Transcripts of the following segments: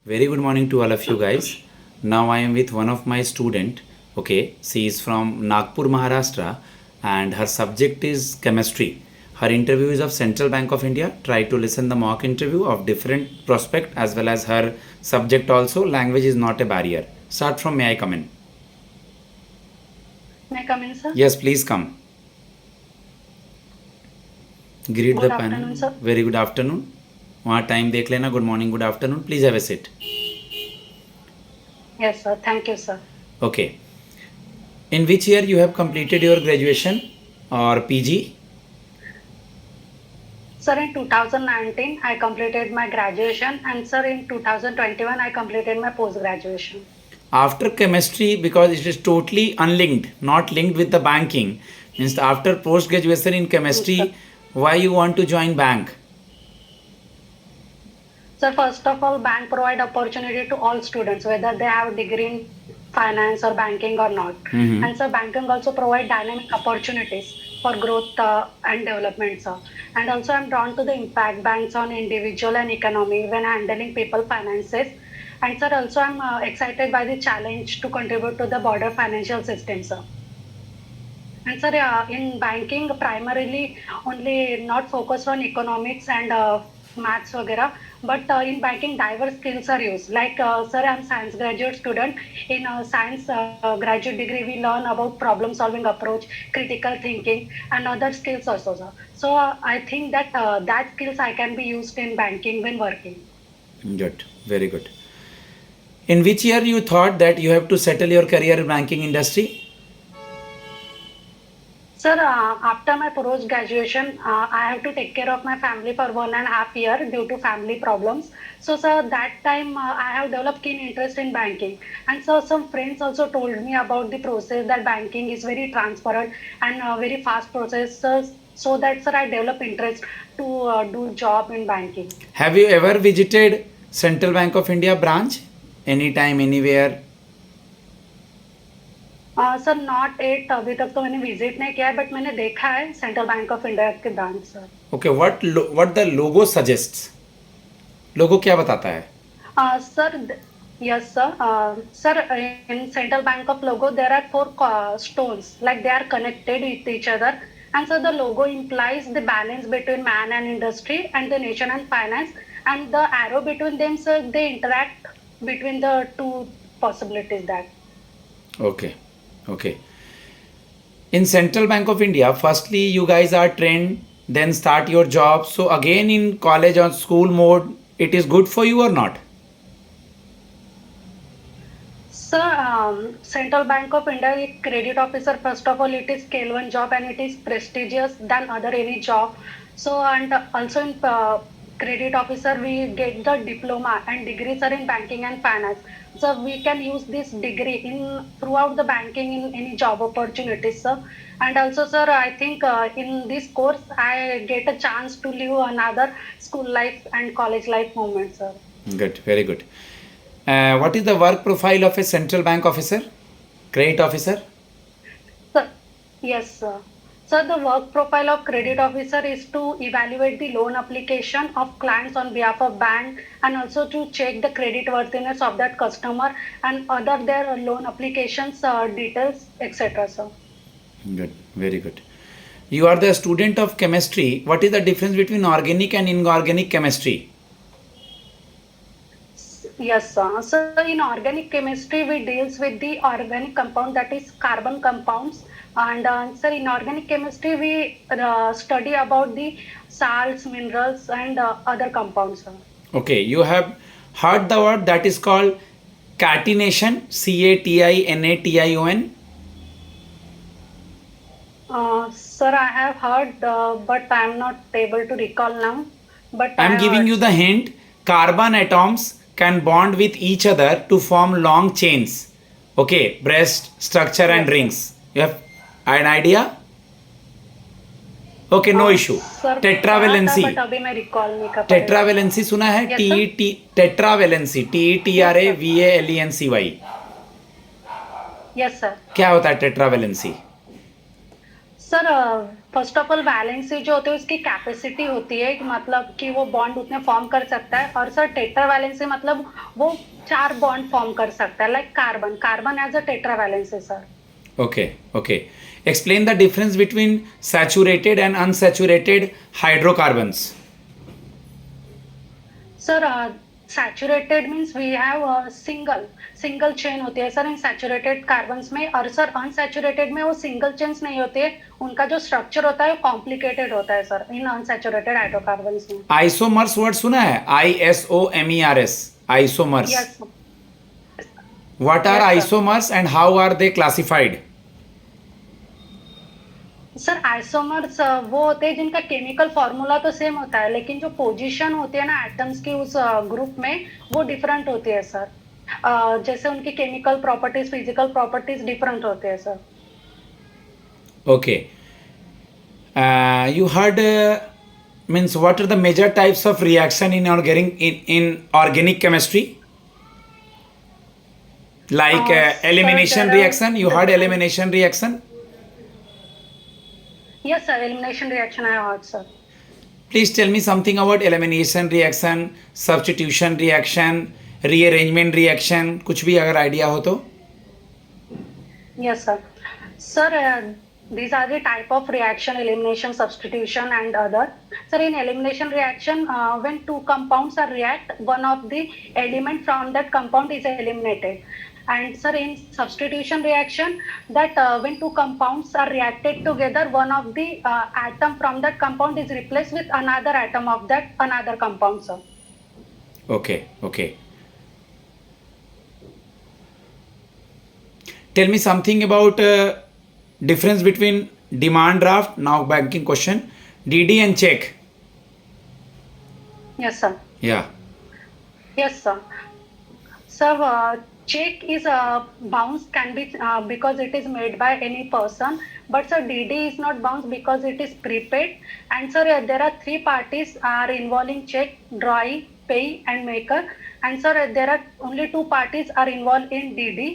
Very good morning to all of you guys. Now I am with one of my student. Okay, she is from Nagpur, Maharashtra, and her subject is chemistry. Her interview is of Central Bank of India. Try to listen the mock interview of different prospect as well as her subject also. Language is not a barrier. Start from may I come in? May I come in, sir? Yes, please come. Greet Good the panel. afternoon, sir. Very good afternoon. वहाँ time देख लेना. Good morning, good afternoon. Please have a seat. Yes, sir. Thank you, sir. Okay. In which year you have completed your graduation or PG? Sir, in 2019, I completed my graduation, and sir, in 2021, I completed my post graduation. After chemistry, because it is totally unlinked, not linked with the banking, means after post graduation in chemistry, Yes, why you want to join bank? sir, first of all, bank provide opportunity to all students, whether they have degree in finance or banking or not. Mhm. And sir, banking also provide dynamic opportunities for growth and development, sir. And also, I'm drawn to the impact banks on individual and economy when handling people finances. And sir, also I'm excited by the challenge to contribute to the broader financial system, sir. And sir, in banking, primarily only not focused on economics and maths, वगैरह, but in banking, diverse skills are used. Like, sir, I'm science graduate student. In science graduate degree, we learn about problem solving approach, critical thinking, and other skills also, sir. So I think that that skills I can be used in banking when working. Good, very good. In which year you thought that you have to settle your career in banking industry? Sir, after my post graduation, I have to take care of my family for 1.5 years due to family problems. So, sir, that time I have developed keen interest in banking. And so, some friends also told me about the process that banking is very transparent and very fast process. So that, sir, I develop interest to do job in banking. Have you ever visited Central Bank of India branch? Anytime, anywhere? Sir not at अभी तक तो मैंने visit नहीं किया है but मैंने देखा है सेंट्रल बैंक ऑफ इंडिया के branch sir. Okay, what the logo suggests? लोगो क्या बताता है? Sir yes sir, sir, in central bank of logo there are four stones like they are connected with each other, and so the logo implies the balance between man and industry and the nation and finance, and the arrow between them, sir, they interact between the two possibilities that. Okay, okay. In Central Bank of India, firstly you guys are trained, then start your job. So again in college or school mode, it is good for you or not? Sir, Central Bank of India credit officer, first of all, it is scale one job and it is prestigious than other any job. So, and also in credit officer, we get the diploma and degrees are in banking and finance. So we can use this degree in throughout the banking in any job opportunities, sir. And also, sir, I think in this course, I get a chance to live another school life and college life moment, sir. Good, very good. What is the work profile of a central bank officer, credit officer? Sir, yes, sir. So the work profile of credit officer is to evaluate the loan application of clients on behalf of bank and also to check the credit worthiness of that customer and other their loan applications details, etc. Sir. Good, very good. You are the student of chemistry. What is the difference between organic and inorganic chemistry? Yes, sir. So in organic chemistry, we deals with the organic compound that is carbon compounds. And sir, in organic chemistry, we study about the salts, minerals, and other compounds, sir. Okay, you have heard the word that is called catenation, Catination. Sir, I have heard, but I am not able to recall now. But I am giving you the hint. Carbon atoms can bond with each other to form long chains. Okay, breast, structure and Yes, sir. rings. You have an idea? Okay, no issue. Sir Tetravalency. But अभी मैं recall नहीं कर पा रही. Tetravalency सुना है? Yes, sir. Tetravalency, TETRAVALENCY. Yes sir. क्या होता है tetravalency? Sir first of all valency जो होती है उसकी कैपेसिटी होती है कि मतलब कि वो बॉन्ड उतने फॉर्म कर सकता है। और सर टेट्रा वैलेंसी मतलब वो 4 बॉन्ड फॉर्म कर सकता है, like carbon, carbon as a tetra valency sir. Okay, okay. Explain the difference between saturated and unsaturated hydrocarbons. Sir saturated means we have single chain होती है सर इन saturated carbons में। और sir unsaturated में वो single chains नहीं होती है, उनका जो स्ट्रक्चर होता है वो कॉम्प्लिकेटेड होता है सर इन अनसैचुरेटेड हाइड्रोकार्बन्स में। Isomers word सुना है? ISOMERS. Isomers. Yes What are yes sir. isomers and how are they classified? Sir isomers वो होते हैं जिनका केमिकल फॉर्मूला तो सेम होता है, लेकिन जो पोजीशन होती है ना एटम्स की उस ग्रुप में वो डिफरेंट होती है सर। जैसे उनकी chemical properties, physical properties different होते हैं sir. Okay. You heard means what are the major types of reaction in organic chemistry? Like sir, elimination there are reaction. You heard elimination reaction. Yes sir, elimination reaction I heard sir. Please tell me something about elimination reaction, substitution reaction, rearrangement reaction. कुछ भी अगर idea हो तो. Yes, sir. Sir, these are the type of reaction: elimination, substitution, and other. Sir, in elimination reaction, when two compounds are react, one of the element from that compound is eliminated. And sir, in substitution reaction, that when two compounds are reacted together, one of the atom from that compound is replaced with another atom of that another compound, sir. Okay, okay. Tell me something about difference between demand draft. Now banking question. DD and check. Yes, sir. Yeah. Yes, sir. Sir, check is bounce can be because it is made by any person, but sir DD is not bounce because it is prepaid. And sir, there are 3 parties are involving check: drawee, pay, and maker. And sir, there are only 2 parties are involved in DD.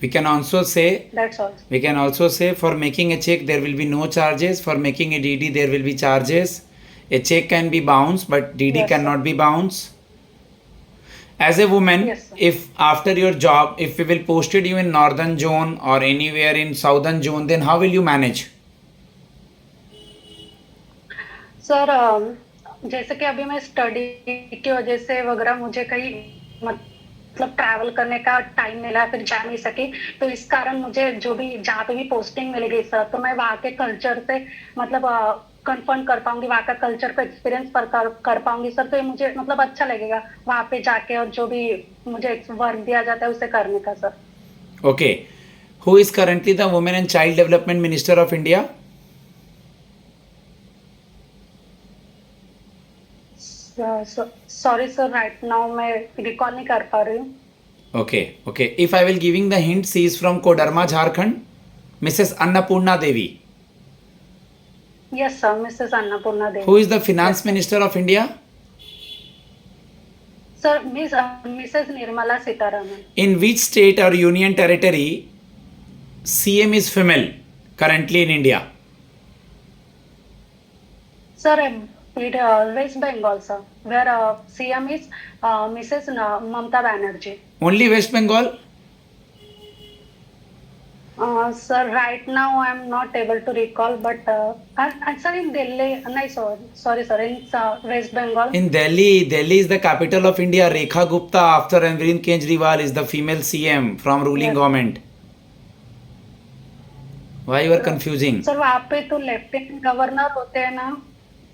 We can also say. That's all. We can also say for making a check there will be no charges. For making a DD there will be charges. A check can be bounced, but DD Yes, cannot sir. be bounced. As a woman, Yes, sir. if after your job, if we will posted you in northern zone or anywhere in southern zone, then how will you manage? Sir जैसे कि अभी मैं study की वजह से वगैरह मुझे कहीं मतलब ट्रैवल करने का टाइम मिला, फिर जा नहीं सकी, तो इस कारण मुझे जो भी जहाँ पे भी पोस्टिंग मिल गई सर, तो मैं वहाँ के कल्चर से मतलब कन्फर्म कर पाऊंगी, वहाँ का कल्चर को एक्सपीरियंस कर पाऊंगी सर। तो ये मुझे मतलब अच्छा लगेगा वहाँ पे जाके और जो भी मुझे वर्क दिया जाता है उसे करने का sir. Okay. Who is currently the Women and Child Development Minister of India? Sorry sir, right now मैं रिकॉल नहीं कर पा रही हूँ। Okay, okay. If I will giving the hint, she is from Kodarma, Jharkhand. Mrs. Annapurna Devi. Yes sir, Mrs Annapurna Devi. Who is the Finance Minister of India? Sir Mrs Nirmala Sitharaman. In which state or union territory CM is female currently in India? Sir West Bengal sir, where CM is Mrs Mamata Banerjee. Only West Bengal? Sir, right now I am not able to recall, but sir, in Delhi, no, sorry, sir, in West Bengal. In Delhi, Delhi is the capital of India. Rekha Gupta after Arvind Kejriwal is the female CM from ruling Yes. government. Why you are confusing? Sir वहाँ पे तो lieutenant governor होते हैं ना।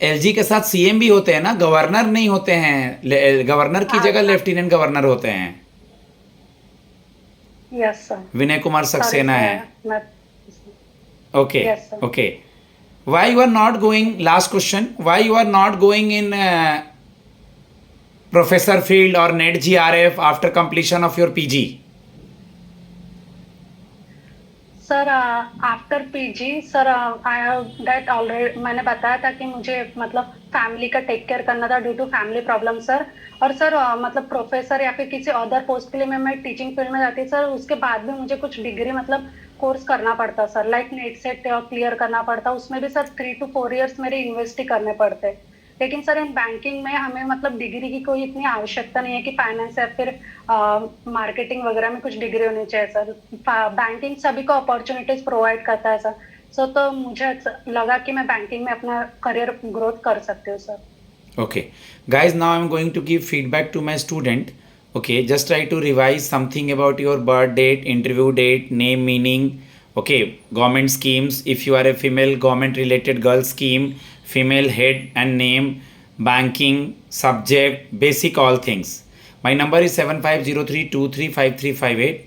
LG के साथ CM भी होते हैं ना, गवर्नर नहीं होते हैं। गवर्नर की जगह लेफ्टिनेंट गवर्नर होते हैं। Yes sir. विनय कुमार सक्सेना है। Okay, Yes, sir. okay. Why you are not going? Last question. Why you are not going in professor field or NET GRF after completion of your PG? Sir after PG sir I have that already, मैंने बताया था कि मुझे मतलब family का take care करना था due to family problem sir. और सर मतलब प्रोफेसर या फिर किसी अदर पोस्ट के लिए मैं टीचिंग फील्ड में जाती सर, उसके बाद भी मुझे कुछ डिग्री मतलब कोर्स करना पड़ता sir, like net set clear करना पड़ता, उसमें भी सर 3 to 4 years मेरे इन्वेस्ट ही करने पड़ते। लेकिन सर इन बैंकिंग में हमें मतलब डिग्री की कोई इतनी आवश्यकता नहीं है कि फाइनेंस या फिर मार्केटिंग वगैरह में कुछ डिग्री होनी चाहिए सर। बैंकिंग सभी को अपॉर्चुनिटीज प्रोवाइड करता है सर। सो तो मुझे लगा कि मैं बैंकिंग में अपना करियर ग्रोथ कर सकती हूँ sir. Okay, guys, now I'm going to give feedback to my student. Okay, just try to revise something about your birth date, interview date, name, meaning. Okay, government schemes. If you are a female, government related girl scheme, female head and name, banking, subject, basic all things. My number is 7503235358.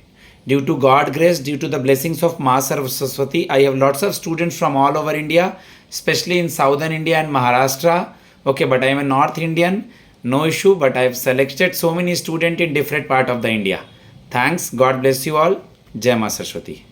Due to God grace, due to the blessings of Ma Saraswati, I have lots of students from all over India, especially in southern India and Maharashtra. Okay, but I am a North Indian, no issue, but I have selected so many students in different part of the India. Thanks, God bless you all. Jai Ma Saraswati.